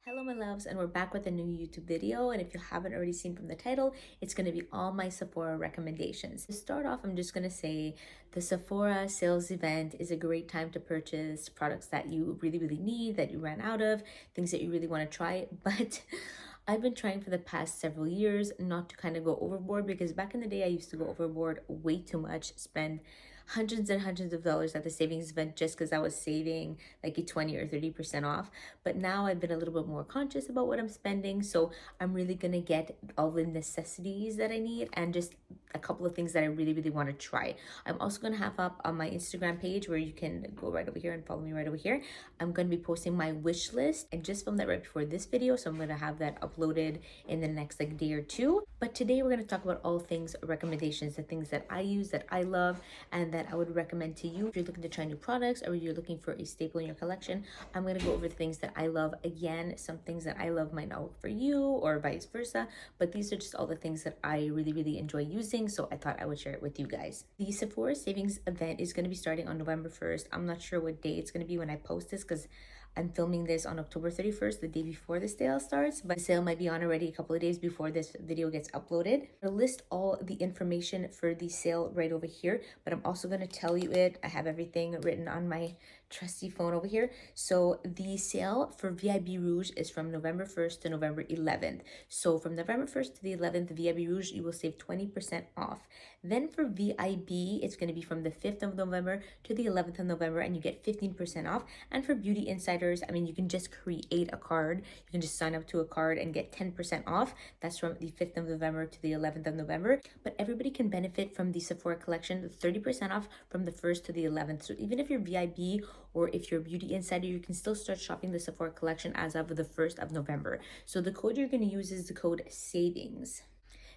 Hello my loves, and we're back with a new YouTube video, and if you haven't already seen from the title, it's going to be all my Sephora recommendations. To start off, I'm just going to say the Sephora sales event is a great time to purchase products that you really need, that you ran out of, things that you really want to try, but I've been trying for the past several years not to kind of go overboard, because back in the day I used to go overboard way too much, spend hundreds and hundreds of dollars at the savings event just because I was saving like a 20 or 30% off. But now I've been a little bit more conscious about what I'm spending, so I'm really gonna get all the necessities that I need and just a couple of things that I really want to try. I'm also gonna have up on my Instagram page, where you can go right over here and follow me right over here. I'm gonna be posting my wish list, and just filmed that right before this video, so I'm gonna have that uploaded in the next like day or two. But today we're gonna talk about all things recommendations, the things that I use, that I love, and that I would recommend to you if you're looking to try new products or you're looking for a staple in your collection. I'm gonna go over the things that I love. Again, some things that I love might not work for you or vice versa, but these are just all the things that I really enjoy using, so I thought I would share it with you guys. The Sephora savings event is going to be starting on November 1st. I'm not sure what day it's going to be when I post this, because I'm filming this on October 31st, the day before the sale starts, but the sale might be on already a couple of days before this video gets uploaded. I'll list all the information for the sale right over here, but I'm also going to tell you it. I have everything written on my trusty phone over here. So the sale for VIB Rouge is from November 1st to November 11th. So from November 1st to the 11th, VIB Rouge, you will save 20% off. Then for VIB, it's going to be from the 5th of November to the 11th of November, and you get 15% off. And for Beauty Insiders, I mean, you can just create a card. You can just sign up to a card and get 10% off. That's from the 5th of November to the 11th of November. But everybody can benefit from the Sephora collection, 30% off from the 1st to the 11th. So even if you're VIB or if you're a Beauty Insider, you can still start shopping the Sephora collection as of the 1st of November. So the code you're going to use is the code SAVINGS.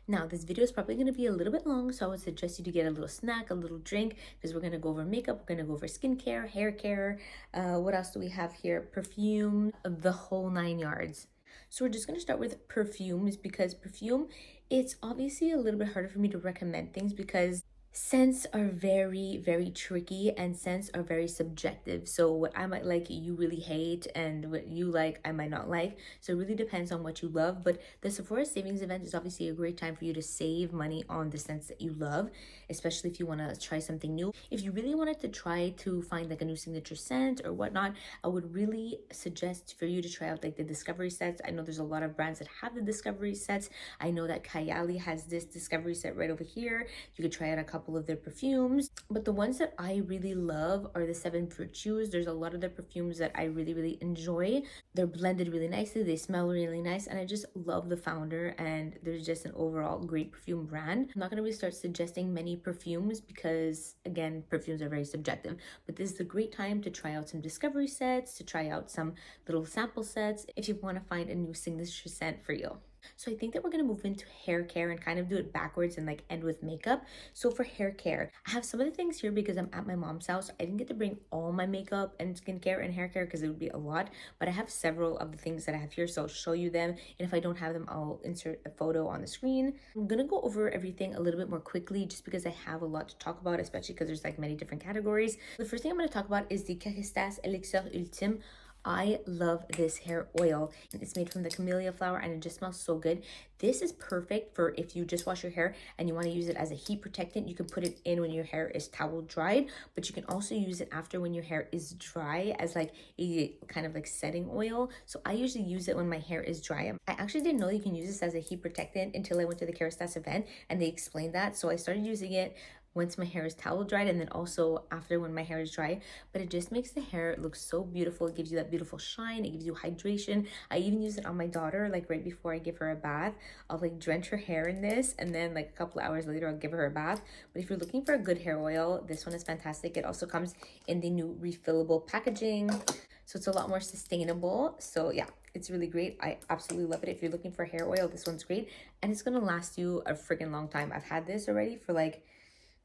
Now, this video is probably going to be a little bit long, so I would suggest you to get a little snack, a little drink, because we're going to go over makeup, we're going to go over skincare, hair care. What else do we have here? Perfume, the whole 9 yards. So we're just going to start with perfumes, because perfume, it's obviously a little bit harder for me to recommend things because scents are very tricky, and scents are very subjective. So what I might like, you really hate, and what you like, I might not like. So it really depends on what you love. But the Sephora savings event is obviously a great time for you to save money on the scents that you love, especially if you want to try something new. If you really wanted to try to find like a new signature scent or whatnot, I would really suggest for you to try out like the discovery sets. I know there's a lot of brands that have the discovery sets. I know that Kayali has this discovery set right over here. You could try out a couple of their perfumes, but the ones that I really love are the Seven Virtues. There's a lot of their perfumes that I really enjoy. They're blended really nicely, they smell really nice, and I just love the founder, and there's just an overall great perfume brand. I'm not going to really start suggesting many perfumes because, again, perfumes are very subjective, but this is a great time to try out some discovery sets, to try out some little sample sets if you want to find a new signature scent for you. So I think that we're going to move into hair care and kind of do it backwards and like end with makeup. So for hair care, I have some of the things here because I'm at my mom's house. I didn't get to bring all my makeup and skincare and hair care because it would be a lot, but I have several of the things that I have here, so I'll show you them. And if I don't have them, I'll insert a photo on the screen. I'm going to go over everything a little bit more quickly just because I have a lot to talk about, especially because there's like many different categories. The first thing I'm going to talk about is the Kérastase Elixir Ultime. I love this hair oil. It's made from the camellia flower and it just smells so good. This is perfect for if you just wash your hair and you want to use it as a heat protectant. You can put it in when your hair is towel dried, but you can also use it after when your hair is dry as like a kind of like setting oil. So I usually use it when my hair is dry. I actually didn't know you can use this as a heat protectant until I went to the Kérastase event and they explained that. So I started using it once my hair is towel dried, and then also after when my hair is dry. But it just makes the hair look so beautiful. It gives you that beautiful shine, it gives you hydration. I even use it on my daughter, like right before I give her a bath. I'll like drench her hair in this, and then like a couple of hours later I'll give her a bath. But if you're looking for a good hair oil, this one is fantastic. It also comes in the new refillable packaging, so it's a lot more sustainable. So yeah, it's really great. I absolutely love it. If you're looking for hair oil, this one's great, and it's gonna last you a freaking long time. I've had this already for like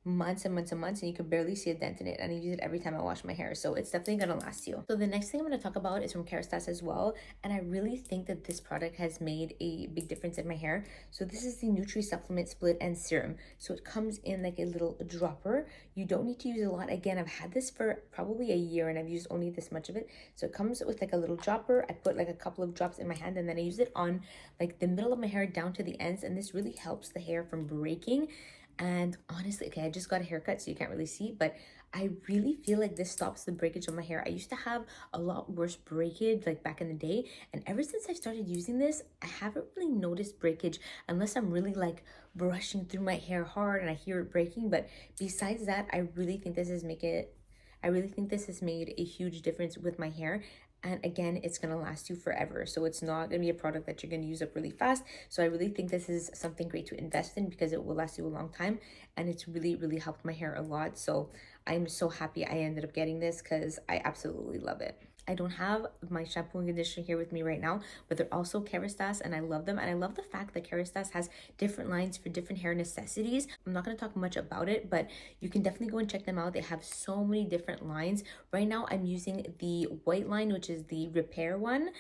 months and months and months, and you can barely see a dent in it, and I use it every time I wash my hair, so it's definitely gonna last you. So the next thing I'm gonna talk about is from Kerastase as well, and I really think that this product has made a big difference in my hair. So this is the Nutri Supplement Split and Serum. So it comes in like a little dropper. You don't need to use a lot. Again, I've had this for probably a year and I've used only this much of it. So it comes with like a little dropper. I put like a couple of drops in my hand, and then I use it on like the middle of my hair down to the ends, and this really helps the hair from breaking. And honestly, okay, I just got a haircut, so you can't really see, but I really feel like this stops the breakage of my hair. I used to have a lot worse breakage like back in the day, and ever since I started using this, I haven't really noticed breakage unless I'm really like brushing through my hair hard and I hear it breaking. But besides that, I really think this has made a huge difference with my hair. And again, it's gonna last you forever. So it's not gonna be a product that you're gonna use up really fast. So I really think this is something great to invest in because it will last you a long time. And it's really, really helped my hair a lot. So I'm so happy I ended up getting this because I absolutely love it. I don't have my shampoo and conditioner here with me right now, but they're also Kerastase and I love them. And I love the fact that Kerastase has different lines for different hair necessities. I'm not going to talk much about it, but you can definitely go and check them out. They have so many different lines. Right now, I'm using the white line, which is the repair one.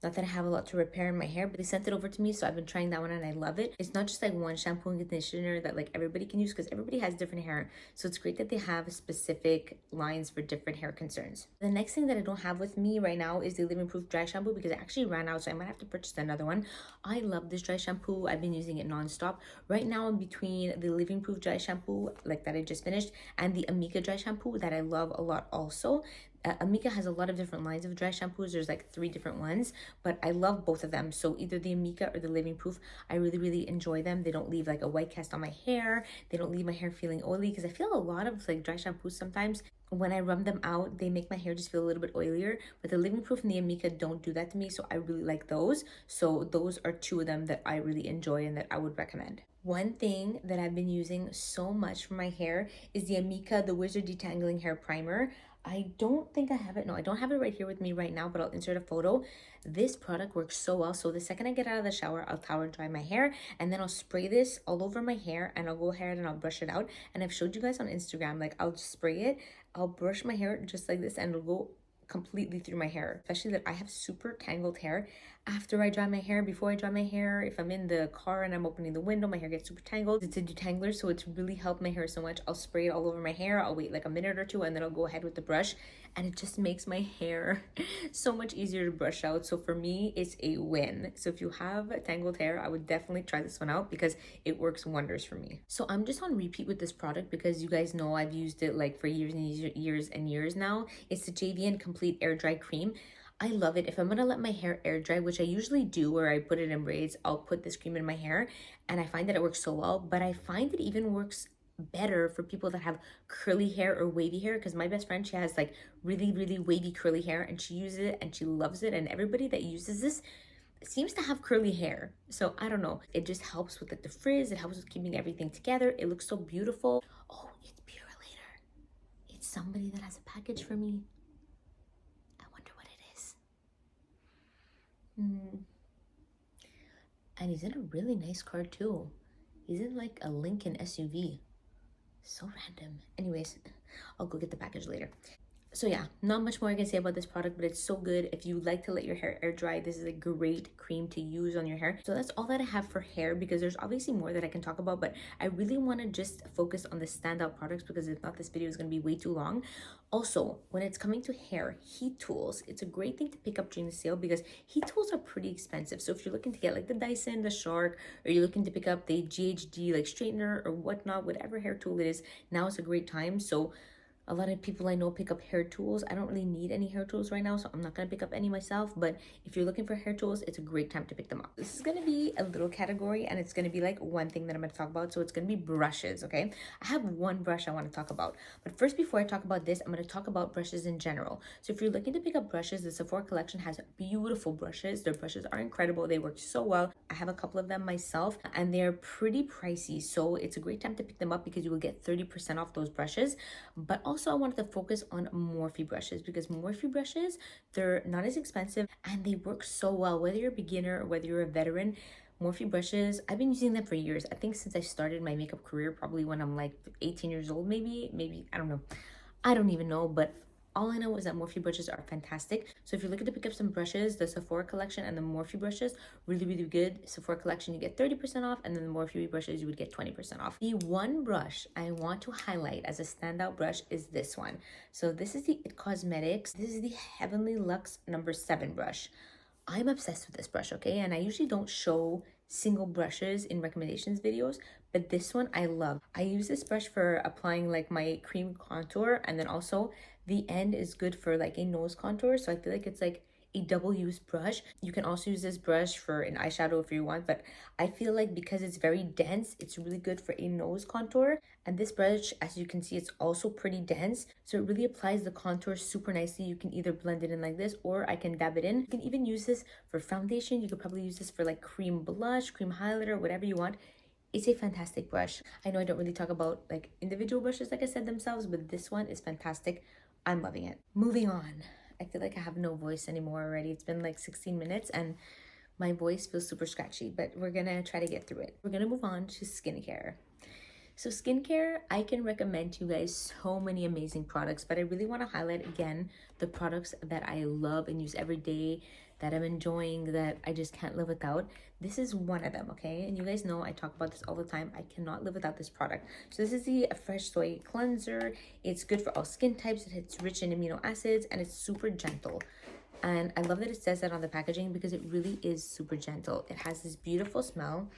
Not that I have a lot to repair in my hair, but they sent it over to me, so I've been trying that one and I love it. It's not just like one shampoo and conditioner that like everybody can use because everybody has different hair. So it's great that they have specific lines for different hair concerns. The next thing that I don't have with me right now is the Living Proof Dry Shampoo because it actually ran out, so I might have to purchase another one. I love this dry shampoo. I've been using it nonstop. Right now I'm between the Living Proof Dry Shampoo, like that I just finished, and the Amika Dry Shampoo that I love a lot also. Amika has a lot of different lines of dry shampoos. There's like 3 different ones, but I love both of them. So either the Amika or the Living Proof, I really, really enjoy them. They don't leave like a white cast on my hair. They don't leave my hair feeling oily because I feel a lot of like dry shampoos sometimes when I rub them out, they make my hair just feel a little bit oilier. But the Living Proof and the Amika don't do that to me, so I really like those. So those are 2 of them that I really enjoy and that I would recommend. One thing that I've been using so much for my hair is the Amika The Wizard Detangling Hair Primer. I don't think I have it. No, I don't have it right here with me right now, but I'll insert a photo. This product works so well. So the second I get out of the shower, I'll towel dry my hair and then I'll spray this all over my hair and I'll go ahead and I'll brush it out. And I've showed you guys on Instagram, like I'll just spray it, I'll brush my hair just like this and it'll go completely through my hair, especially that I have super tangled hair. After I dry my hair, before I dry my hair, if I'm in the car and I'm opening the window, my hair gets super tangled. It's a detangler, so it's really helped my hair so much. I'll spray it all over my hair. I'll wait like a minute or two and then I'll go ahead with the brush, and it just makes my hair so much easier to brush out. So for me, it's a win. So if you have tangled hair, I would definitely try this one out because it works wonders for me. So I'm just on repeat with this product because you guys know I've used it like for years and years and years now. It's the JVN Complete Air Dry Cream. I love it. If I'm gonna let my hair air dry, which I usually do where I put it in braids, I'll put this cream in my hair and I find that it works so well, but I find it even works better for people that have curly hair or wavy hair because my best friend, she has like really, really wavy curly hair and she uses it and she loves it, and everybody that uses this seems to have curly hair. So I don't know. It just helps with like the frizz. It helps with keeping everything together. It looks so beautiful. Oh, it's Pure Later. It's somebody that has a package for me. I wonder what it is. And he's in a really nice car too. He's in like a Lincoln SUV. So random. Anyways, I'll go get the package later. So yeah, not much more I can say about this product, but it's so good. If you like to let your hair air dry, this is a great cream to use on your hair. So that's all that I have for hair because there's obviously more that I can talk about, but I really want to just focus on the standout products because if not, this video is going to be way too long. Also, when it's coming to hair, heat tools, it's a great thing to pick up during the sale because heat tools are pretty expensive. So if you're looking to get like the Dyson, the Shark, or you're looking to pick up the GHD like straightener or whatnot, whatever hair tool it is, now is a great time. So a lot of people I know pick up hair tools. I don't really need any hair tools right now, so I'm not going to pick up any myself. But if you're looking for hair tools, it's a great time to pick them up. This is going to be a little category, and it's going to be like one thing that I'm going to talk about. So it's going to be brushes, okay? I have one brush I want to talk about. But first, before I talk about this, I'm going to talk about brushes in general. So if you're looking to pick up brushes, the Sephora collection has beautiful brushes. Their brushes are incredible. They work so well. I have a couple of them myself, and they're pretty pricey. So it's a great time to pick them up because you will get 30% off those brushes. But also, I wanted to focus on Morphe brushes because Morphe brushes, they're not as expensive and they work so well. Whether you're a beginner or whether you're a veteran, Morphe brushes, I've been using them for years. I think since I started my makeup career, probably when I'm like 18 years old, maybe, I don't know. I don't even know, but all I know is that Morphe brushes are fantastic. So if you're looking to pick up some brushes, the Sephora collection and the Morphe brushes, really, really good. Sephora collection, you get 30% off, and then the Morphe brushes, you would get 20% off. The one brush I want to highlight as a standout brush is this one. So this is the IT Cosmetics. This is the Heavenly Luxe number 7 brush. I'm obsessed with this brush, okay? And I usually don't show single brushes in recommendations videos, but this one I love. I use this brush for applying like my cream contour, and then also the end is good for like a nose contour. So I feel like it's like a double use brush. You can also use this brush for an eyeshadow if you want, but I feel like because it's very dense, it's really good for a nose contour. And this brush, as you can see, it's also pretty dense, so it really applies the contour super nicely. You can either blend it in like this, or I can dab it in. You can even use this for foundation. You could probably use this for like cream blush, cream highlighter, whatever you want. It's a fantastic brush. I know I don't really talk about like individual brushes like I said themselves, but this one is fantastic. I'm loving it. Moving on. I feel like I have no voice anymore already. It's been like 16 minutes and my voice feels super scratchy, but we're gonna try to get through it. We're gonna move on to skincare. So skincare, I can recommend to you guys so many amazing products, but I really want to highlight again the products that I love and use every day, that I'm enjoying, that I just can't live without. This is one of them, okay? And you guys know I talk about this all the time. I cannot live without this product. So this is the Fresh Soy Cleanser. It's good for all skin types. It's rich in amino acids and it's super gentle. And I love that it says that on the packaging because it really is super gentle. It has this beautiful smell.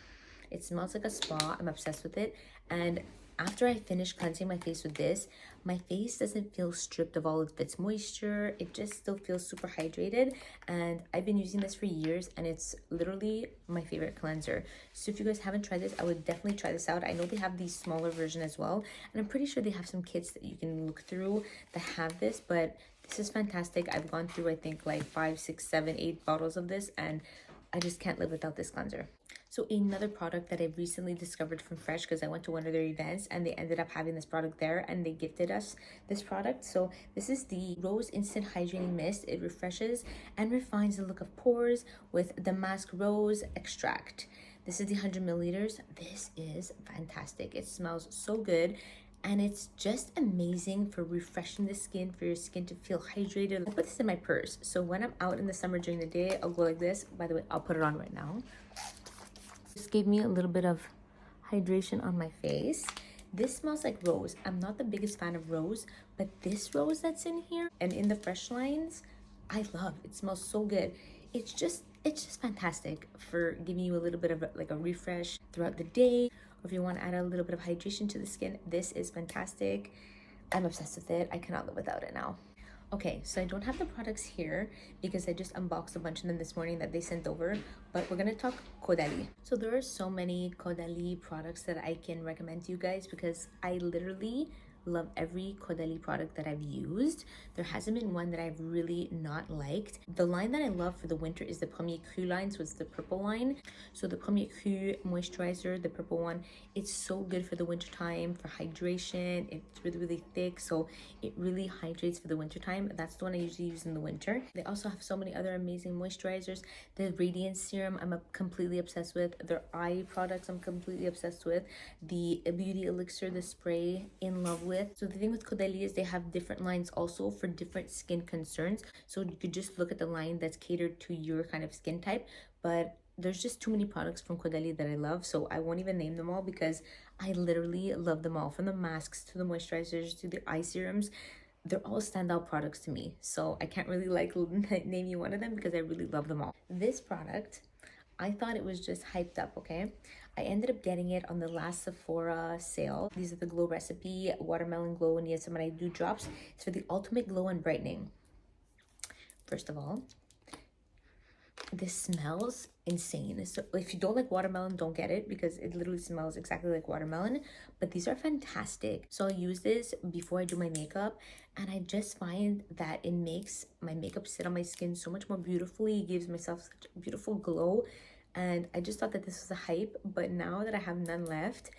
It smells like a spa. I'm obsessed with it. And after I finish cleansing my face with this, my face doesn't feel stripped of all of its moisture. It just still feels super hydrated. And I've been using this for years and it's literally my favorite cleanser. So if you guys haven't tried this, I would definitely try this out. I know they have the smaller version as well. And I'm pretty sure they have some kits that you can look through that have this, but this is fantastic. I've gone through, I think, like 5, 6, 7, 8 bottles of this, and I just can't live without this cleanser. So another product that I recently discovered from Fresh, because I went to one of their events and they ended up having this product there and they gifted us this product. So this is the Rose Instant Hydrating Mist. It refreshes and refines the look of pores with Damask Rose Extract. This is the 100 milliliters. This is fantastic. It smells so good. And it's just amazing for refreshing the skin, for your skin to feel hydrated. I put this in my purse. So when I'm out in the summer during the day, I'll go like this. By the way, I'll put it on right now. This gave me a little bit of hydration on my face. This smells like rose. I'm not the biggest fan of rose, but this rose that's in here and in the Fresh lines, I love. It smells so good. It's just fantastic for giving you a little bit of like a refresh throughout the day. Or if you want to add a little bit of hydration to the skin, this is fantastic. I'm obsessed with it. I cannot live without it now. Okay, so I don't have the products here because I just unboxed a bunch of them this morning that they sent over, but we're gonna talk Caudalie. So there are so many Caudalie products that I can recommend to you guys because I literally love every Caudalie product that I've used. There hasn't been one that I've really not liked. The line that I love for the winter is the Premier Cru line, so it's the purple line. So the Premier Cru moisturizer, the purple one, it's so good for the winter time, for hydration. It's really, really thick, so it really hydrates for the winter time. That's the one I usually use in the winter. They also have so many other amazing moisturizers. The Radiance Serum, I'm completely obsessed with. Their eye products, I'm completely obsessed with. The Beauty Elixir, the spray, in love with. So the thing with Caudalie is they have different lines also for different skin concerns. So you could just look at the line that's catered to your kind of skin type. But there's just too many products from Caudalie that I love, so I won't even name them all because I literally love them all. From the masks to the moisturizers to the eye serums, they're all standout products to me. So I can't really like name you one of them because I really love them all. This product, I thought it was just hyped up, okay? I ended up getting it on the last Sephora sale. These are the Glow Recipe Watermelon Glow Niacinamide Dew Drops. It's for the ultimate glow and brightening. First of all, this smells insane. So if you don't like watermelon, don't get it because it literally smells exactly like watermelon, but these are fantastic. So I'll use this before I do my makeup, and I just find that it makes my makeup sit on my skin so much more beautifully. It gives myself such a beautiful glow, and I just thought that this was a hype, but now that I have none left,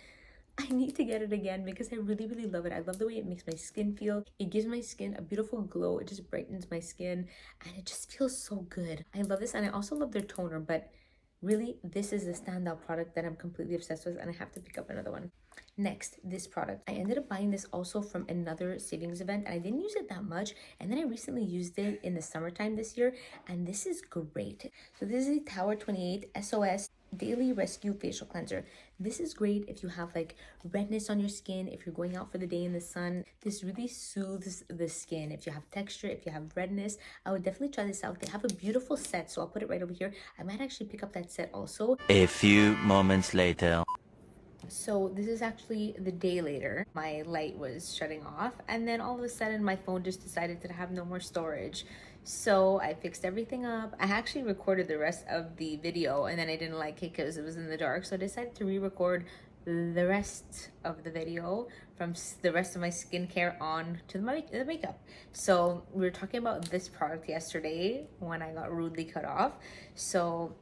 I need to get it again because I really, really love it. I love the way it makes my skin feel. It gives my skin a beautiful glow. It just brightens my skin and it just feels so good. I love this, and I also love their toner, but Really, this is the standout product that I'm completely obsessed with, and I have to pick up another one. Next, this product. I ended up buying this also from another savings event, and I didn't use it that much. And then I recently used it in the summertime this year, and this is great. So this is a Tower 28 SOS Daily Rescue Facial Cleanser. This is great if you have like redness on your skin, if you're going out for the day in the sun. This really soothes the skin. If you have texture, if you have redness, I would definitely try this out. They have a beautiful set, so I'll put it right over here. I might actually pick up that set also. A few moments later. So this is actually the day later. My light was shutting off, and then all of a sudden my phone just decided to have no more storage. So I fixed everything up. I actually recorded the rest of the video, and then I didn't like it because it was in the dark. So I decided to re-record the rest of the video from the rest of my skincare on to the makeup. So we were talking about this product yesterday when I got rudely cut off. So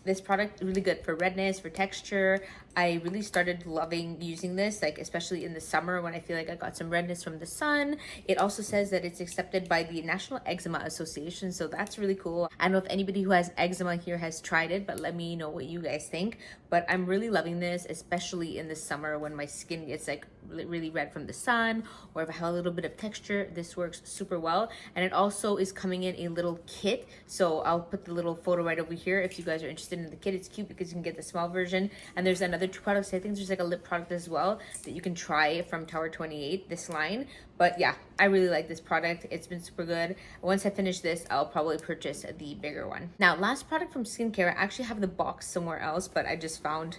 this product really good for redness, for texture. I really started loving using this, like especially in the summer when I feel like I got some redness from the sun. It also says that it's accepted by the National Eczema Association, so that's really cool. I don't know if anybody who has eczema here has tried it, but let me know what you guys think. But I'm really loving this, especially in the summer when my skin gets like really red from the sun, or if I have a little bit of texture. This works super well. And it also is coming in a little kit, so I'll put the little photo right over here if you guys are interested in the kit. It's cute because you can get the small version, and there's another two products. I think there's like a lip product as well that you can try from Tower 28, this line. But yeah, I really like this product. It's been super good. Once I finish this, I'll probably purchase the bigger one. Now, last product from skincare. I actually have the box somewhere else, but I just found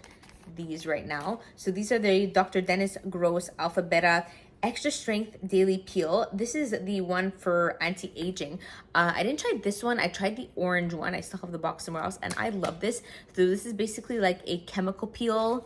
these right now. So these are the Dr. Dennis Gross Alpha Beta Extra Strength Daily Peel. This is the one for anti-aging. I didn't try this one. I tried the orange one. I still have the box somewhere else, and I love this. So this is basically like a chemical peel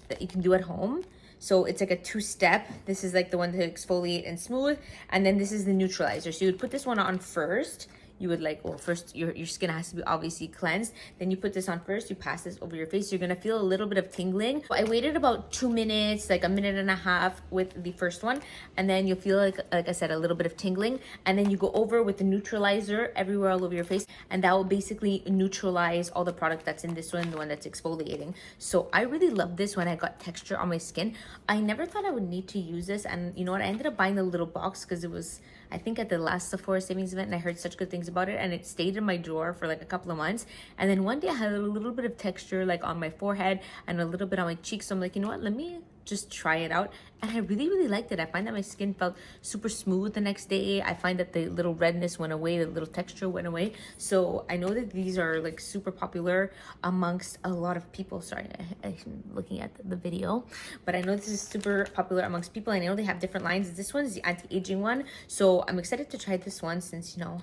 that you can do at home. So it's like a two-step. This is like the one to exfoliate and smooth, and then this is the neutralizer. So you would put this one on first. You would like, well, first your skin has to be obviously cleansed. Then you put this on first, you pass this over your face. You're gonna feel a little bit of tingling. So I waited about 2 minutes, like a minute and a half with the first one. And then you'll feel like I said, a little bit of tingling. And then you go over with the neutralizer everywhere all over your face. And that will basically neutralize all the product that's in this one, the one that's exfoliating. So I really love this when I got texture on my skin. I never thought I would need to use this. And you know what? I ended up buying the little box because it was, I think, at the last Sephora savings event, and I heard such good things about it, and it stayed in my drawer for like a couple of months. And then one day I had a little bit of texture like on my forehead and a little bit on my cheeks. So I'm like, you know what, let me just try it out. And I really liked it. I find that my skin felt super smooth the next day. I find that the little redness went away, the little texture went away. So I know that these are like super popular amongst a lot of people. Sorry, I'm looking at the video, but I know this is super popular amongst people. I know they have different lines. This one is the anti-aging one, so I'm excited to try this one since, you know,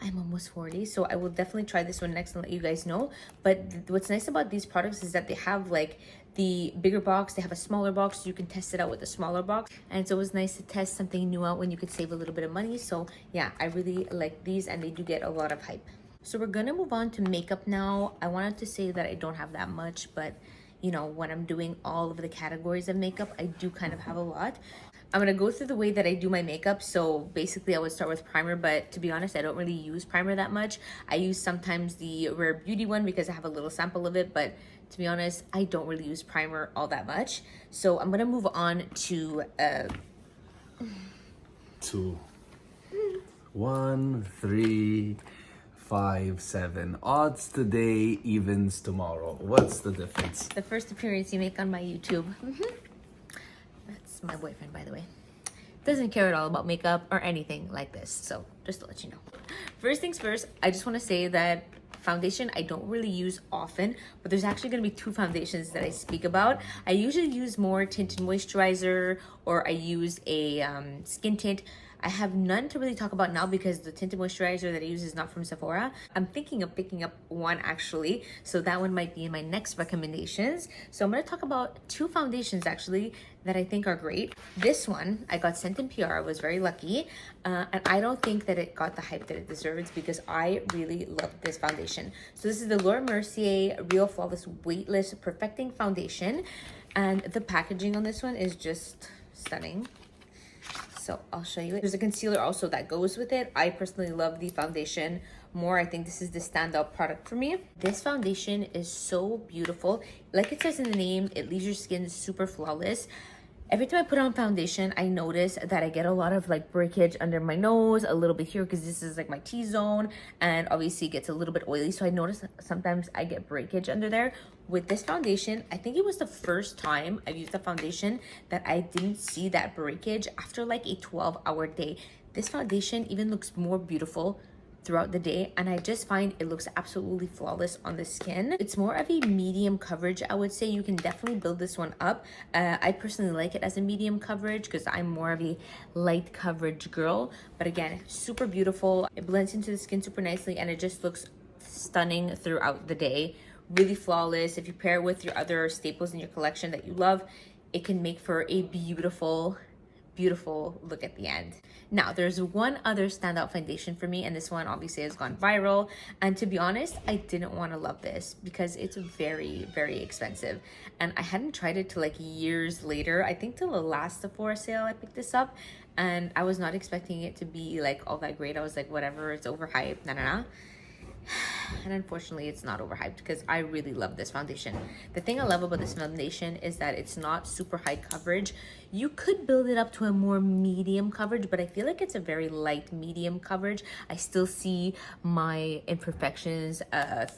I'm almost 40, so I will definitely try this one next and let you guys know. But what's nice about these products is that they have like the bigger box, they have a smaller box, so you can test it out with the smaller box. And it's always nice to test something new out when you could save a little bit of money. So yeah, I really like these, and they do get a lot of hype. So we're gonna move on to makeup now. I wanted to say that I don't have that much, but you know, when I'm doing all of the categories of makeup, I do kind of have a lot. I'm gonna go through the way that I do my makeup. So basically I would start with primer, but to be honest, I don't really use primer that much. I use sometimes the Rare Beauty one because I have a little sample of it, but to be honest, I don't really use primer all that much. So I'm gonna move on to 2, 1, 3, 5, 7. Odds today, evens tomorrow. What's the difference? the first appearance you make on my YouTube. That's my boyfriend, by the way. Doesn't care at all about makeup or anything like this. So just to let you know. First things first, I just want to say that foundation I don't really use often, but there's actually going to be two foundations that I speak about. I usually use more tinted moisturizer, or I use a skin tint. I have none to really talk about now because the tinted moisturizer that I use is not from Sephora. I'm thinking of picking up one actually, so that one might be in my next recommendations. So I'm going to talk about two foundations actually that I think are great. This one I got sent in PR. I was very lucky, and I don't think that it got the hype that it deserves because I really love this foundation. So this is the Laura Mercier Real Flawless Weightless Perfecting Foundation, and the packaging on this one is just stunning. So I'll show you it. There's a concealer also that goes with it. I personally love the foundation more. I think this is the standout product for me. This foundation is so beautiful. Like it says in the name, it leaves your skin super flawless. Every time I put on foundation, I notice that I get a lot of like breakage under my nose, a little bit here because this is like my T-zone, and obviously it gets a little bit oily. So I notice sometimes I get breakage under there. With this foundation, I think it was the first time I've used a foundation that I didn't see that breakage after like a 12-hour day. This foundation even looks more beautiful throughout the day, and I just find it looks absolutely flawless on the skin. It's more of a medium coverage, I would say. You can definitely build this one up. I personally like it as a medium coverage because I'm more of a light coverage girl, but again, super beautiful. It blends into the skin super nicely, and it just looks stunning throughout the day. Really flawless. If you pair it with your other staples in your collection that you love, it can make for a beautiful look at the end. Now, there's one other standout foundation for me, and this one obviously has gone viral. And to be honest, I didn't want to love this because it's very, very expensive. And I hadn't tried it till like years later. I think till the last Sephora sale I picked this up, and I was not expecting it to be like all that great. I was like, whatever, it's overhyped, nah. And unfortunately it's not overhyped because I really love this foundation. The thing I love about this foundation is that it's not super high coverage. You could build it up to a more medium coverage, but I feel like it's a very light medium coverage. I still see my imperfections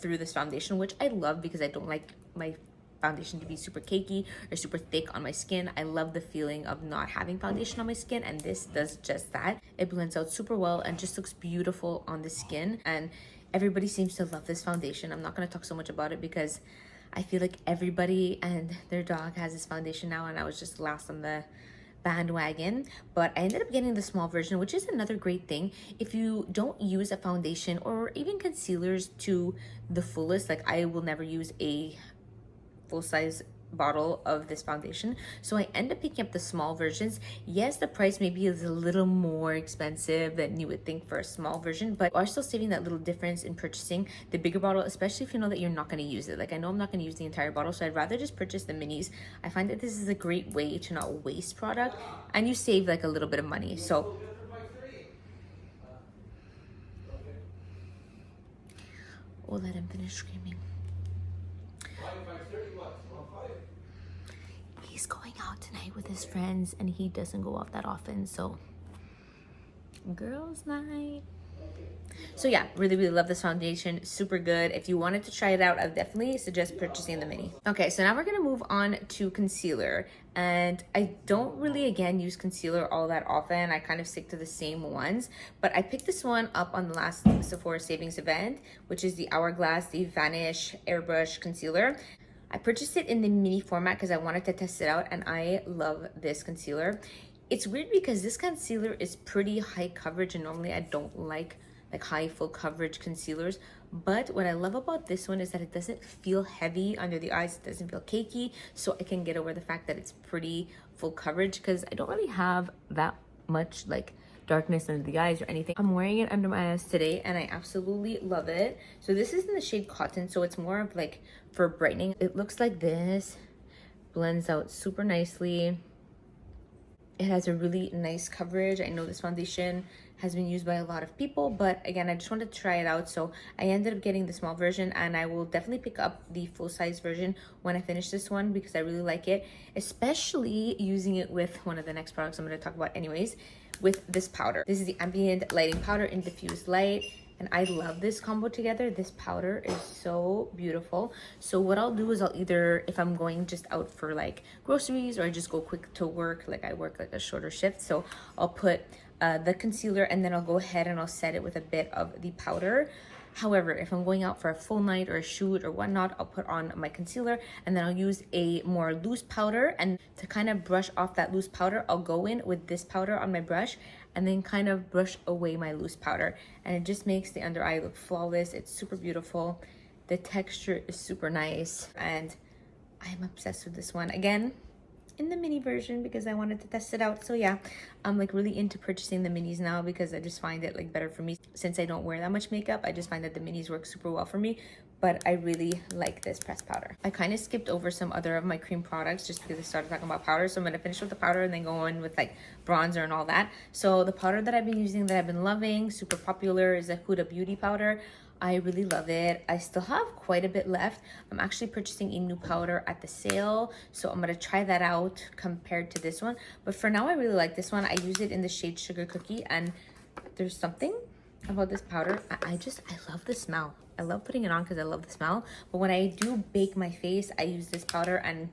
through this foundation, which I love because I don't like my foundation to be super cakey or super thick on my skin. I love the feeling of not having foundation on my skin, and this does just that. It blends out super well and just looks beautiful on the skin, and everybody seems to love this foundation. I'm not going to talk so much about it because I feel like everybody and their dog has this foundation now, and I was just last on the bandwagon. But I ended up getting the small version, which is another great thing. If you don't use a foundation or even concealers to the fullest, like I will never use a full-size bottle of this foundation, so I end up picking up the small versions. Yes, the price maybe is a little more expensive than you would think for a small version, but you are still saving that little difference in purchasing the bigger bottle, especially if you know that you're not going to use it. Like I know I'm not going to use the entire bottle, so I'd rather just purchase the minis. I find that this is a great way to not waste product, and you save like a little bit of money. So we'll let him finish screaming. He's going out tonight with his friends, and he doesn't go out that often, so girls night. So yeah, really love this foundation. Super good. If you wanted to try it out, I would definitely suggest purchasing the mini. Okay, so now we're gonna move on to concealer, and I don't really again use concealer all that often. I kind of stick to the same ones, but I picked this one up on the last Sephora savings event, which is the Hourglass, the Vanish Airbrush Concealer. I purchased it in the mini format because I wanted to test it out, and I love this concealer. It's weird because this concealer is pretty high coverage, and normally I don't like high full coverage concealers, but what I love about this one is that it doesn't feel heavy under the eyes. It doesn't feel cakey, so I can get over the fact that it's pretty full coverage because I don't really have that much like darkness under the eyes or anything. I'm wearing it under my eyes today, and I absolutely love it. So this is in the shade Cotton, so it's more of like for brightening. It looks like this, blends out super nicely. It has a really nice coverage. I know this foundation has been used by a lot of people, but again, I just wanted to try it out, so I ended up getting the small version, and I will definitely pick up the full-size version when I finish this one because I really like it, especially using it with one of the next products I'm going to talk about anyways, with this powder. This is the Ambient Lighting Powder in Diffused Light, and I love this combo together. This powder is so beautiful. So what I'll do is I'll either, if I'm going just out for like groceries, or I just go quick to work, like I work like a shorter shift, so I'll put the concealer, and then I'll go ahead and I'll set it with a bit of the powder. However, if I'm going out for a full night or a shoot or whatnot, I'll put on my concealer, and then I'll use a more loose powder, and to kind of brush off that loose powder, I'll go in with this powder on my brush and then kind of brush away my loose powder, and it just makes the under eye look flawless. It's super beautiful. The texture is super nice, and I'm obsessed with this one. Again, in the mini version because I wanted to test it out. So yeah, I'm like really into purchasing the minis now because I just find it like better for me. Since I don't wear that much makeup, I just find that the minis work super well for me. But I really like this pressed powder. I kind of skipped over some other of my cream products just because I started talking about powder. So I'm gonna finish with the powder and then go in with like bronzer and all that. So the powder that I've been using, that I've been loving, super popular, is a Huda Beauty powder. I really love it. I still have quite a bit left. I'm actually purchasing a new powder at the sale, so I'm gonna try that out compared to this one. But for now, I really like this one. I use it in the shade Sugar Cookie, and there's something about this powder. I love the smell. I love putting it on because I love the smell. But when I do bake my face, I use this powder and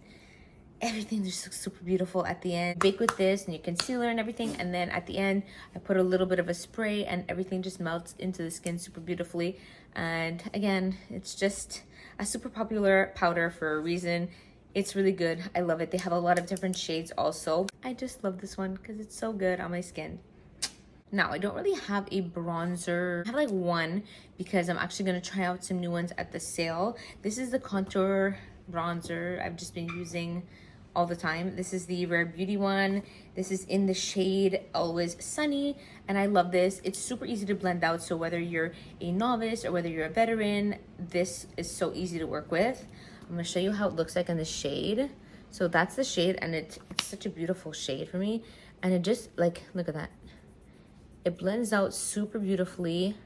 everything just looks super beautiful at the end. Bake with this and your concealer and everything, and then at the end I put a little bit of a spray and everything just melts into the skin super beautifully. And again, it's just a super popular powder for a reason. It's really good. I love it. They have a lot of different shades also. I just love this one because it's so good on my skin. Now, I don't really have a bronzer. I have like one because I'm actually going to try out some new ones at the sale. This is the contour bronzer I've just been using all the time. This is the Rare Beauty one. This is in the shade Always Sunny, and I love this. It's super easy to blend out, so whether you're a novice or whether you're a veteran, this is so easy to work with. I'm gonna show you how it looks like in the shade. So that's the shade, and it's such a beautiful shade for me. And it just, like, look at that. It blends out super beautifully.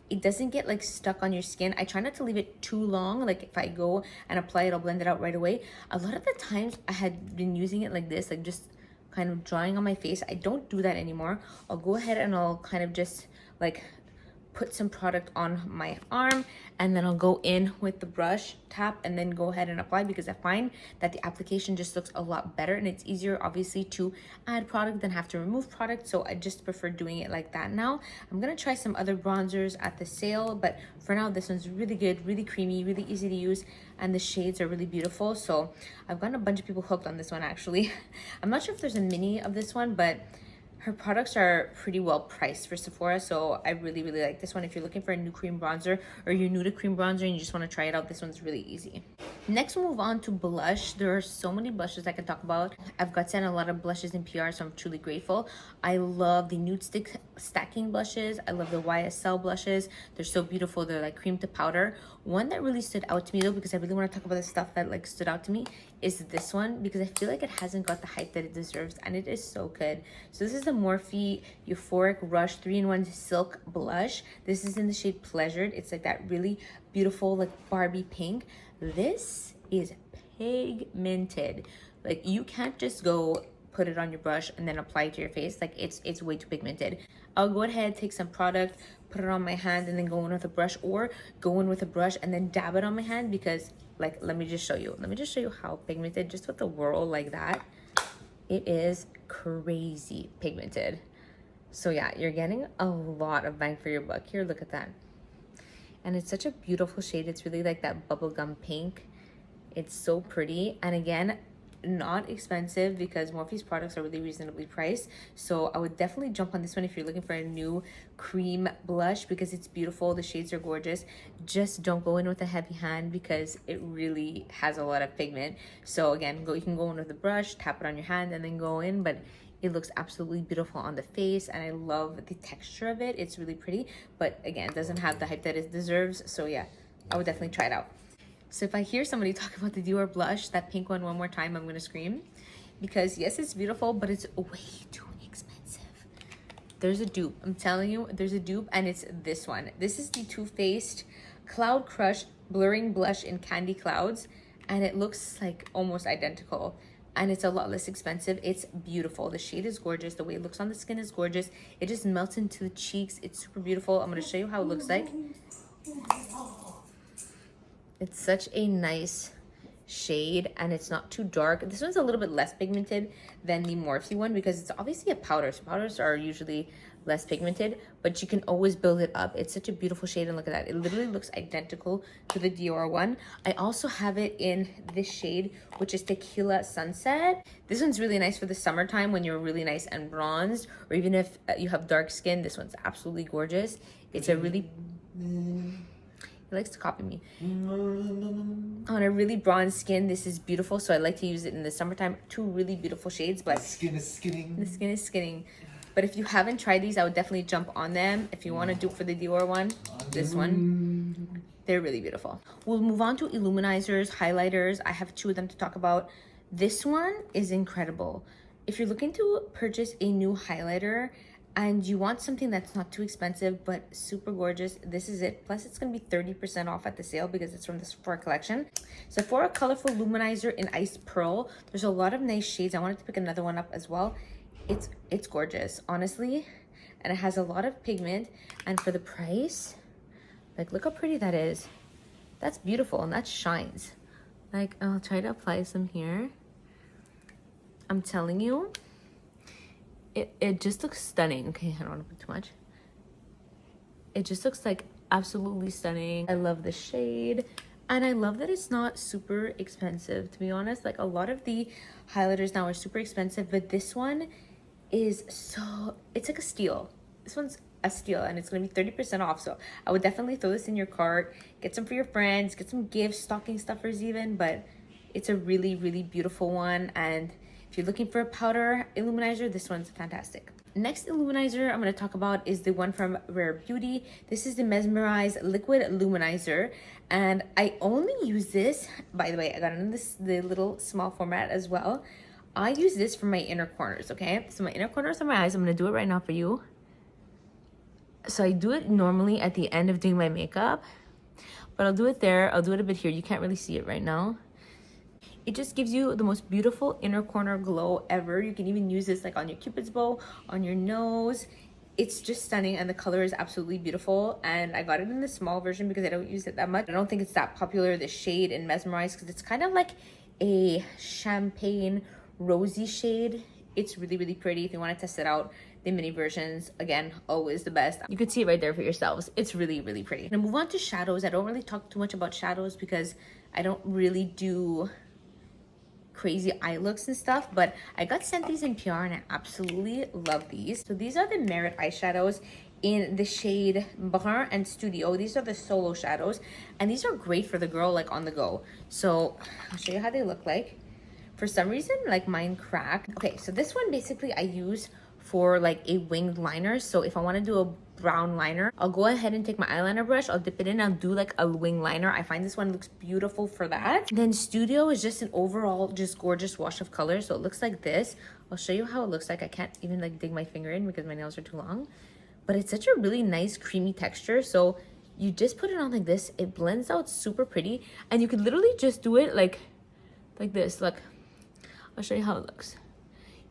It doesn't get like stuck on your skin. I try not to leave it too long. Like if I go and apply it, I'll blend it out right away. A lot of the times I had been using it like this, like just kind of drawing on my face. I don't do that anymore. I'll go ahead and I'll kind of just like put some product on my arm, and then I'll go in with the brush, tap, and then go ahead and apply, because I find that the application just looks a lot better, and it's easier obviously to add product than have to remove product. So I just prefer doing it like that now. I'm gonna try some other bronzers at the sale, but for now this one's really good, really creamy, really easy to use, and the shades are really beautiful. So I've gotten a bunch of people hooked on this one actually. I'm not sure if there's a mini of this one, but her products are pretty well priced for Sephora, so I really like this one. If you're looking for a new cream bronzer, or you're new to cream bronzer and you just want to try it out, this one's really easy. Next, we'll move on to blush. There are so many blushes I can talk about. I've got sent a lot of blushes in PR, so I'm truly grateful. I love the nude stick stacking blushes. I love the YSL blushes. They're so beautiful. They're like cream to powder. One that really stood out to me though, because I really want to talk about the stuff that like stood out to me, is this one, because I feel like it hasn't got the hype that it deserves, and it is so good. So this is the Morphe Euphoric Rush 3-in-1 Silk Blush. This is in the shade Pleasured. It's like that really beautiful like Barbie pink. This is pigmented. Like you can't just go put it on your brush and then apply it to your face. Like it's way too pigmented. I'll go ahead, take some product, put it on my hand, and then go in with a brush, or go in with a brush and then dab it on my hand, because like, let me just show you how pigmented, just with the whirl like that, it is crazy pigmented. So yeah, you're getting a lot of bang for your buck here. Look at that. And it's such a beautiful shade. It's really like that bubblegum pink. It's so pretty. And again, not expensive, because Morphe's products are really reasonably priced. So I would definitely jump on this one if you're looking for a new cream blush, because it's beautiful. The shades are gorgeous. Just don't go in with a heavy hand, because it really has a lot of pigment. So again, you can go in with a brush, tap it on your hand, and then go in. But it looks absolutely beautiful on the face, and I love the texture of it. It's really pretty, but again, it doesn't have the hype that it deserves. So yeah, I would definitely try it out. So if I hear somebody talk about the Dior blush, that pink one more time, I'm gonna scream, because yes, it's beautiful, but it's way too expensive. There's a dupe. I'm telling you, there's a dupe, and it's this one. This is the Too Faced Cloud Crush Blurring Blush in Candy Clouds, and it looks like almost identical, and it's a lot less expensive. It's beautiful. The shade is gorgeous. The way it looks on the skin is gorgeous. It just melts into the cheeks. It's super beautiful. I'm gonna show you how it looks like. It's such a nice shade, and it's not too dark. This one's a little bit less pigmented than the Morphe one, because it's obviously a powder, so powders are usually less pigmented, but you can always build it up. It's such a beautiful shade, and look at that. It literally looks identical to the Dior one. I also have it in this shade, which is Tequila Sunset. This one's really nice for the summertime when you're really nice and bronzed, or even if you have dark skin. This one's absolutely gorgeous. It's a really He likes to copy me. On a really bronze skin, this is beautiful. So I like to use it in the summertime. Two really beautiful shades, but Skin is skinning. the skin is skinning. But if you haven't tried these, I would definitely jump on them. If you want to do it for the Dior one, this one, they're really beautiful. We'll move on to illuminizers, highlighters. I have two of them to talk about. This one is incredible. If you're looking to purchase a new highlighter and you want something that's not too expensive but super gorgeous, this is it. Plus, it's going to be 30% off at the sale because it's from the Sephora collection. Sephora Colorful Luminizer in Ice Pearl. There's a lot of nice shades. I wanted to pick another one up as well. It's gorgeous, honestly, and it has a lot of pigment. And for the price, like, look how pretty that is. That's beautiful, and that shines. Like, I'll try to apply some here. I'm telling you, it just looks stunning. Okay, I don't want to put too much. It just looks like absolutely stunning. I love the shade. And I love that it's not super expensive, to be honest. Like, a lot of the highlighters now are super expensive, but this one is it's like a steal. This one's a steal, and it's going to be 30% off. So I would definitely throw this in your cart. Get some for your friends, get some gifts, stocking stuffers even, but it's a really, really beautiful one. And if you're looking for a powder illuminizer, this one's fantastic. Next illuminizer I'm going to talk about is the one from Rare Beauty. This is the Mesmerize Liquid Luminizer, and I only use this, by the way, I got it in the little small format as well. I use this for my inner corners, okay? So my inner corners of my eyes, I'm going to do it right now for you. So I do it normally at the end of doing my makeup, but I'll do it there. I'll do it a bit here. You can't really see it right now. It just gives you the most beautiful inner corner glow ever. You can even use this like on your cupid's bow, on your nose. It's just stunning, and the color is absolutely beautiful. And I got it in the small version because I don't use it that much. I don't think it's that popular, the shade in Mesmerize, because it's kind of like a champagne rosy shade. It's really, really pretty. If you want to test it out, the mini versions, again, always the best. You could see it right there for yourselves. It's really, really pretty. Now move on to shadows. I don't really talk too much about shadows because I don't really do crazy eye looks and stuff, but I got sent these in PR and I absolutely love these. So these are the Merit eyeshadows in the shade Brun and Studio. These are the solo shadows, and these are great for the girl like on the go. So I'll show you how they look like. For some reason, like, mine cracked. Okay, so this one basically I use for like a winged liner. So if I want to do a brown liner, I'll go ahead and take my eyeliner brush, I'll dip it in, I'll do like a wing liner. I find this one looks beautiful for that. Then Studio is just an overall just gorgeous wash of color. So it looks like this. I'll show you how it looks like. I can't even like dig my finger in because my nails are too long, but it's such a really nice creamy texture. So you just put it on like this, it blends out super pretty, and you could literally just do it like this. Look, I'll show you how it looks.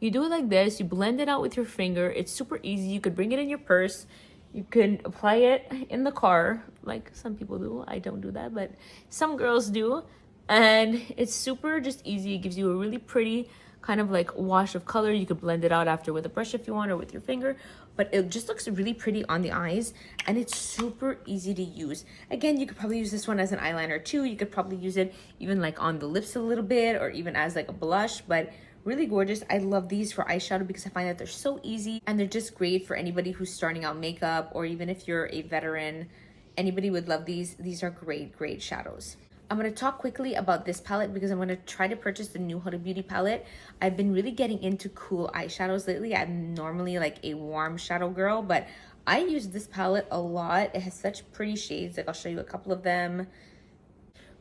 You do it like this, you blend it out with your finger. It's super easy. You could bring it in your purse. You can apply it in the car like some people do. I don't do that, but some girls do. And it's super just easy. It gives you a really pretty kind of like wash of color. You could blend it out after with a brush if you want, or with your finger, but it just looks really pretty on the eyes, and it's super easy to use. Again, you could probably use this one as an eyeliner too. You could probably use it even like on the lips a little bit, or even as like a blush, but really gorgeous. I love these for eyeshadow because I find that they're so easy, and they're just great for anybody who's starting out makeup, or even if you're a veteran, anybody would love these. These are great shadows. I'm going to talk quickly about this palette because I'm going to try to purchase the new Huda Beauty palette. I've been really getting into cool eyeshadows lately. I'm normally like a warm shadow girl, but I use this palette a lot. It has such pretty shades. Like, I'll show you a couple of them.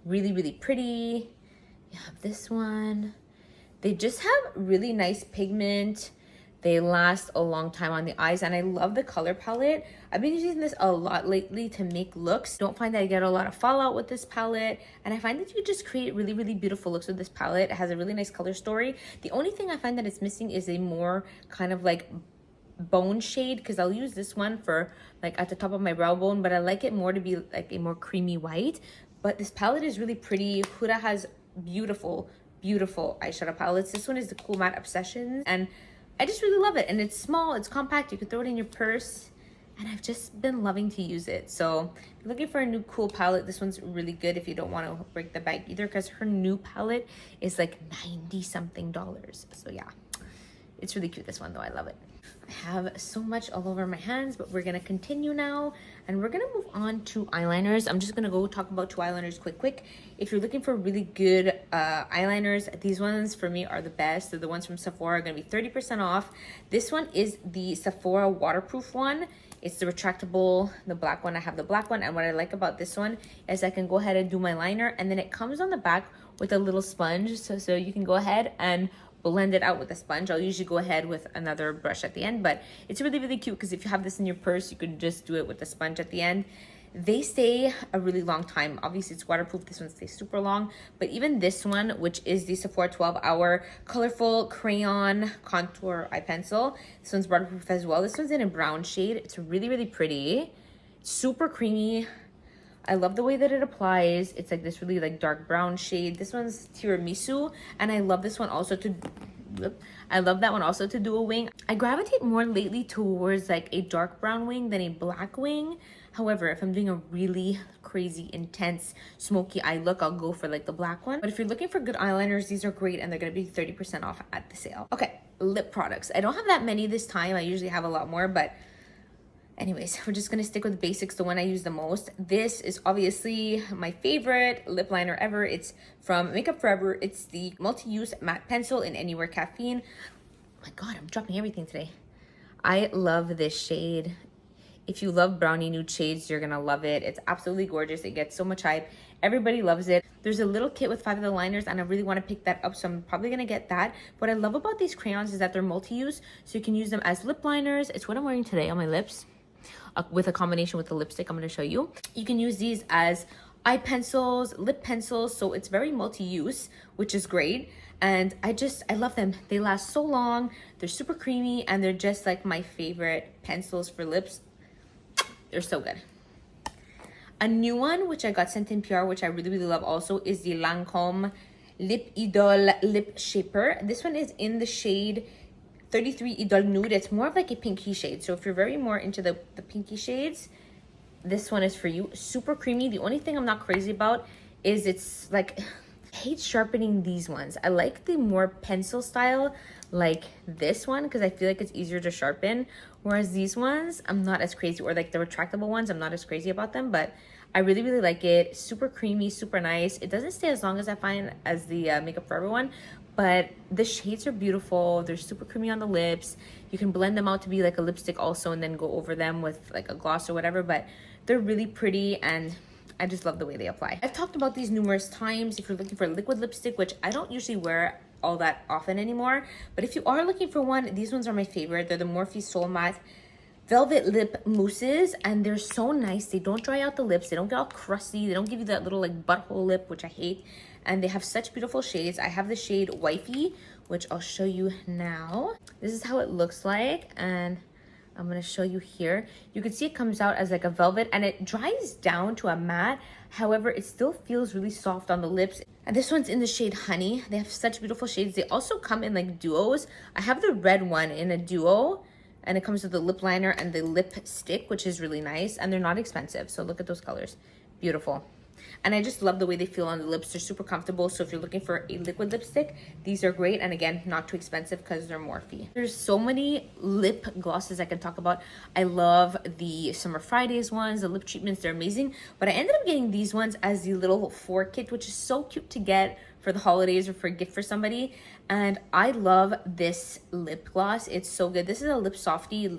Really pretty. You have this one. They just have really nice pigment. They last a long time on the eyes, and I love the color palette. I've been using this a lot lately to make looks. Don't find that I get a lot of fallout with this palette, and I find that you just create really beautiful looks with this palette. It has a really nice color story. The only thing I find that it's missing is a more kind of like bone shade, because I'll use this one for like at the top of my brow bone, but I like it more to be like a more creamy white. But this palette is really pretty. Huda has beautiful eyeshadow palettes. This one is the Cool Matte Obsessions, and I just really love it. And it's small, it's compact, you can throw it in your purse, and I've just been loving to use it. So if you're looking for a new cool palette, this one's really good if you don't want to break the bank either, because her new palette is like $90 something. So yeah, it's really cute, this one though. I love it. I have so much all over my hands, but we're gonna continue now and we're gonna move on to eyeliners. I'm just gonna go talk about two eyeliners quick. If you're looking for really good eyeliners, these ones for me are the best. They're the ones from Sephora, are gonna be 30% off. This one is the Sephora waterproof one. It's the retractable, the black one. I have the black one, and what I like about this one is I can go ahead and do my liner, and then it comes on the back with a little sponge, so you can go ahead and blend it out with a sponge. I'll usually go ahead with another brush at the end, but it's really, really cute because if you have this in your purse, you could just do it with the sponge at the end. They stay a really long time. Obviously, it's waterproof. This one stays super long. But even this one, which is the Sephora 12-Hour Colorful Crayon Contour Eye Pencil, this one's waterproof as well. This one's in a brown shade. It's really, really pretty. Super creamy. I love the way that it applies. It's like this really like dark brown shade. This one's tiramisu, and I love this one also to... I love that one also to do a wing. I gravitate more lately towards like a dark brown wing than a black wing. However, if I'm doing a really crazy, intense, smoky eye look, I'll go for like the black one. But if you're looking for good eyeliners, these are great and they're gonna be 30% off at the sale. Okay, lip products. I don't have that many this time. I usually have a lot more, but anyways, we're just gonna stick with basics, the one I use the most. This is obviously my favorite lip liner ever. It's from Makeup Forever. It's the multi-use matte pencil in Anywhere Caffeine. Oh my God, I'm dropping everything today. I love this shade. If you love brownie nude shades, you're gonna love it. It's absolutely gorgeous. It gets so much hype. Everybody loves it. There's a little kit with 5 of the liners and I really wanna pick that up, so I'm probably gonna get that. What I love about these crayons is that they're multi-use, so you can use them as lip liners. It's what I'm wearing today on my lips. With a combination with the lipstick I'm going to show you. You can use these as eye pencils, lip pencils, so it's very multi-use, which is great. And I love them. They last so long, they're super creamy, and they're just like my favorite pencils for lips. They're so good. A new one, which I got sent in PR, which I really, really love also, is the Lancome Lip Idol Lip Shaper. This one is in the shade 33 Idol Nude. It's more of like a pinky shade. So if you're very more into the pinky shades, this one is for you. Super creamy. The only thing I'm not crazy about is it's like, I hate sharpening these ones. I like the more pencil style like this one because I feel like it's easier to sharpen. Whereas these ones, I'm not as crazy, or like the retractable ones, I'm not as crazy about them, but I really, really like it. Super creamy, super nice. It doesn't stay as long as I find as the Makeup Forever one, but the shades are beautiful. They're super creamy on the lips. You can blend them out to be like a lipstick also and then go over them with like a gloss or whatever, but they're really pretty and I just love the way they apply. I've talked about these numerous times. If you're looking for liquid lipstick, which I don't usually wear all that often anymore, but if you are looking for one, these ones are my favorite. They're the Morphe Soul Matte Velvet Lip Mousses, and they're so nice. They don't dry out the lips. They don't get all crusty. They don't give you that little like butthole lip, which I hate. And they have such beautiful shades. I have the shade Wifey, which I'll show you now. This is how it looks like, and I'm gonna show you here. You can see it comes out as like a velvet and it dries down to a matte. However, it still feels really soft on the lips. And this one's in the shade Honey. They have such beautiful shades. They also come in like duos. I have the red one in a duo, and it comes with the lip liner and the lip stick, which is really nice, and they're not expensive. So look at those colors, beautiful. And I just love the way they feel on the lips. They're super comfortable. So if you're looking for a liquid lipstick, these are great. And again, not too expensive because they're Morphe. There's so many lip glosses I can talk about. I love the Summer Fridays ones, the lip treatments, they're amazing. But I ended up getting these ones as the little 4 kit, which is so cute to get for the holidays or for a gift for somebody. And I love this lip gloss. It's so good. This is a Lip Softy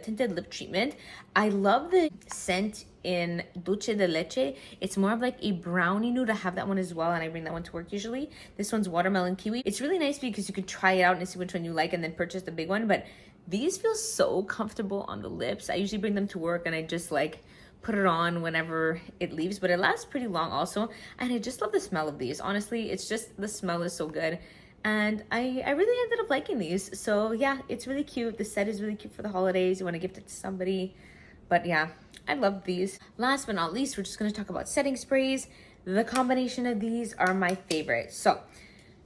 tinted lip treatment. I love the scent in Dulce de Leche. It's more of like a brownie nude. I have that one as well, and I bring that one to work usually. This one's Watermelon Kiwi. It's really nice because you can try it out and see which one you like and then purchase the big one, but these feel so comfortable on the lips. I usually bring them to work and I just like put it on whenever it leaves, but it lasts pretty long also, and I just love the smell of these. Honestly, it's just, the smell is so good, and I really ended up liking these. So yeah, it's really cute. The set is really cute for the holidays. You want to gift it to somebody, but yeah, I love these. Last but not least, we're just going to talk about setting sprays. The combination of these are my favorite. So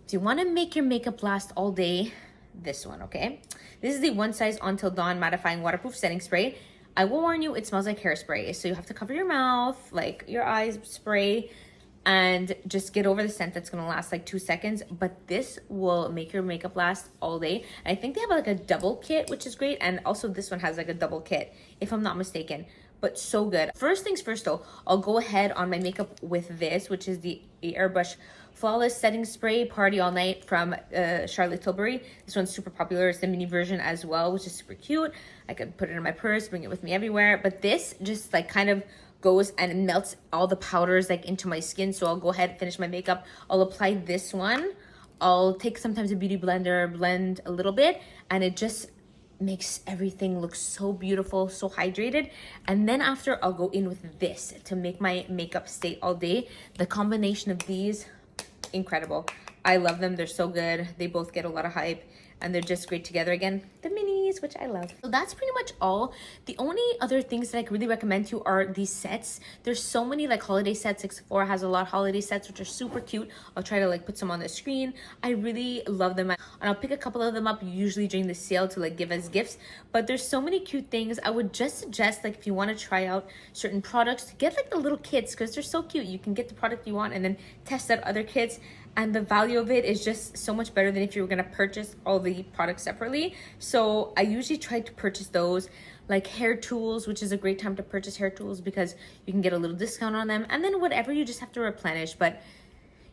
if you want to make your makeup last all day, this one, okay? This is the One Size Until Dawn Mattifying Waterproof Setting Spray. I will warn you, it smells like hairspray, so you have to cover your mouth, like your eyes spray. and just get over the scent that's gonna last like 2 seconds. But this will make your makeup last all day. And I think they have like a double kit, which is great. And also this one has like a double kit, if I'm not mistaken. But so good. First things first though, I'll go ahead on my makeup with this, which is the Airbrush Flawless Setting Spray Party All Night from Charlotte Tilbury. This one's super popular. It's the mini version as well, which is super cute. I could put it in my purse, bring it with me everywhere. But this just like kind of goes and it melts all the powders like into my skin. So I'll go ahead and finish my makeup. I'll apply this one. I'll take sometimes a beauty blender, blend a little bit, and it just makes everything look so beautiful, so hydrated. And then after, I'll go in with this to make my makeup stay all day. The combination of these, incredible. I love them. They're so good. They both get a lot of hype and they're just great together. Again, the minis, which I love. So that's pretty much all. The only other things that I could really recommend to you are these sets. There's so many like holiday sets. Like Sephora has a lot of holiday sets, which are super cute. I'll try to like put some on the screen. I really love them. And I'll pick a couple of them up usually during the sale to like give as gifts. But there's so many cute things. I would just suggest like if you want to try out certain products, to get like the little kits because they're so cute. You can get the product you want and then test out other kits. And the value of it is just so much better than if you were gonna purchase all the products separately. So I usually try to purchase those, like hair tools, which is a great time to purchase hair tools because you can get a little discount on them. And then whatever, you just have to replenish, but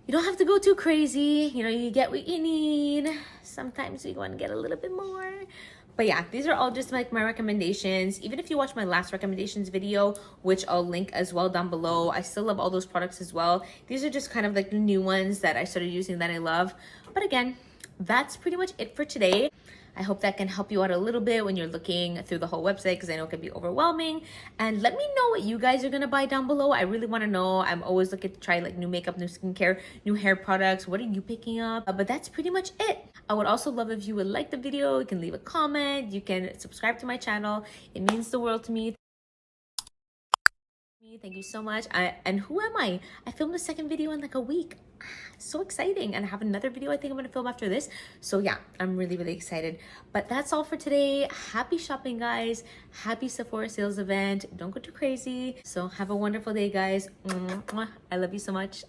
you don't have to go too crazy. You know, you get what you need. Sometimes you want to get a little bit more. But yeah, these are all just like my recommendations. Even if you watch my last recommendations video, which I'll link as well down below, I still love all those products as well. These are just kind of like the new ones that I started using that I love. But again, that's pretty much it for today. I hope that can help you out a little bit when you're looking through the whole website because I know it can be overwhelming. And let me know what you guys are going to buy down below. I really want to know. I'm always looking to try like new makeup, new skincare, new hair products. What are you picking up? But that's pretty much it. I would also love if you would like the video. You can leave a comment. You can subscribe to my channel. It means the world to me. Thank you so much. And who am I? I filmed a second video in like a week. So exciting. And I have another video I think I'm going to film after this. So yeah, I'm really, really excited. But that's all for today. Happy shopping, guys. Happy Sephora sales event. Don't go too crazy. So have a wonderful day, guys. I love you so much.